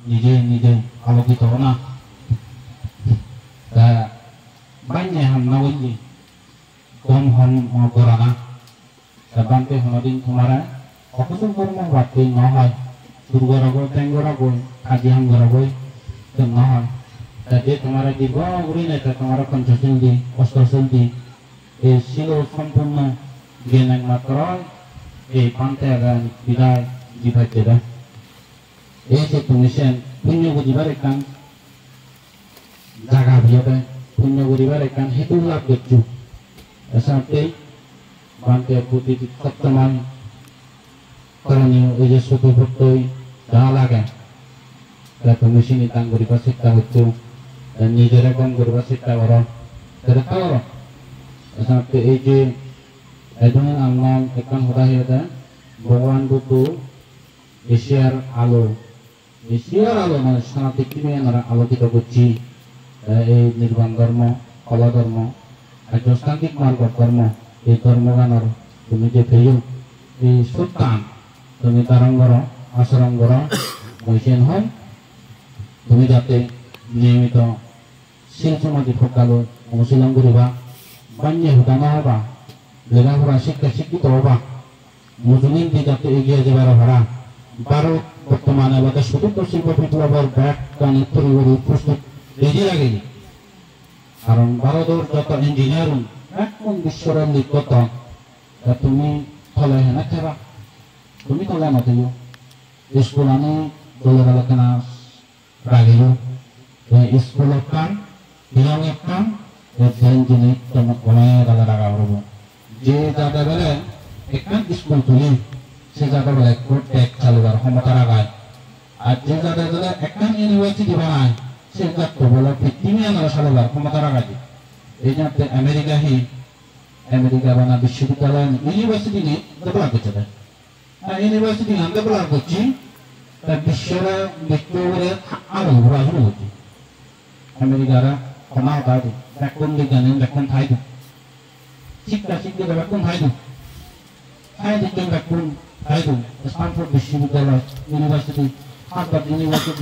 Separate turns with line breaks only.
নিজে নিজে আলোকিত না তা বাইনে হামনা বললি কম হন করা না তা বানতে হনদিন তোমারা অকুশল কর্ম বাড়তে ন হয় দুর্গরাবো ট্যাঙ্গরাবো কাজী হামগরাবো তো ন হয় তা যে তোমারা দিব উড়ি নাই তা তোমারা পঞ্চশীল দি অষ্টশীল দি এই ছিল সম্পূর্ণ জ্ঞান একমাত্র এই পান্তে আগান বিদায় জিভাইতে দেয় এই যে তুমি সেন পুণ্য বুঝিবার একান জাগা ভিয়াবে পুণ্য করিবার একান হেতু লাভ করছু সাথে বানতে প্রতি সত্যমান করণীয় এই যে সুখভক্তই যা লাগে তা তুমি সিনি তাং করিবার চেষ্টা করছো নিজের কম করিবার চেষ্টা করো সেটা করো সাথে এই যে এখন আমরা একান হতা হয়ে যায় ভগবান বুদ্ধ এশিয়ার আলো মানে সারা পৃথিবী আমরা আলোকিত করছি এই নির্বাণ ধর্ম কলা ধর্ম আধ্যাত্মিক মার্গ ধর্ম এই ধর্মগানের তুমি যে ফেয় এই সুলতান তুমি তারঙ্গর আচরঙ্গর বৈশেন হন তুমি যাতে নিয়মিত শিল সমাধি ফকালো অনুশীলন করিবা বান্য হুদানা হবা লেখাপড়া শিক্ষা শিক্ষিত হবা মজুমিন দিয়ে যাতে এগিয়ে যাবার ভাড়া ভারত বর্তমানে আমাদের চতুর্থ শিল্প বিপ্লবের ব্যাট কানে তৈরি প্রস্তুত রেডি লাগে কারণ ভারতের যত ইঞ্জিনিয়ারিং একদম বিশ্বর নিকট তুমি থলে হেনা খেবা তুমি থলে নথিও স্কুল আনি দলের আলোচনা রাগিল স্কুল কাম হিরং কাম ধ্যান জিনিস তোমার অনেক আলাদা রাগা হব যে যাতে বেলে একখান স্কুল তুলি সে যাতে বলে ট্যাগ চালুবার ক্ষমতা রাখায় আর যে যাতে বলে একখান ইউনিভার্সিটি বানায় সে যাতে বলে পৃথিবী আনার চালুবার ক্ষমতা রাখায় এই যাতে আমেরিকা বানা বিশ্ববিদ্যালয় ইউনিভার্সিটি নিয়ে ডেভেলপ করতে দেয় আর ইউনিভার্সিটি নাম ডেভেলপ করছি তা বিশ্বের বিশ্বরে আরো ঘোরা শুরু করছি আমেরিকারা ক্ষমা পায় ব্যাকরণ বিজ্ঞানে ব্যাকরণ ঠাই দেয় শিক্ষা শিক্ষিত ব্যাকরণ ঠাই দেয় ব্যাকরণ ঠাই দেয় স্টানফোর্ড বিশ্ববিদ্যালয় ইউনিভার্সিটি হার্ভার্ড ইউনিভার্সিটি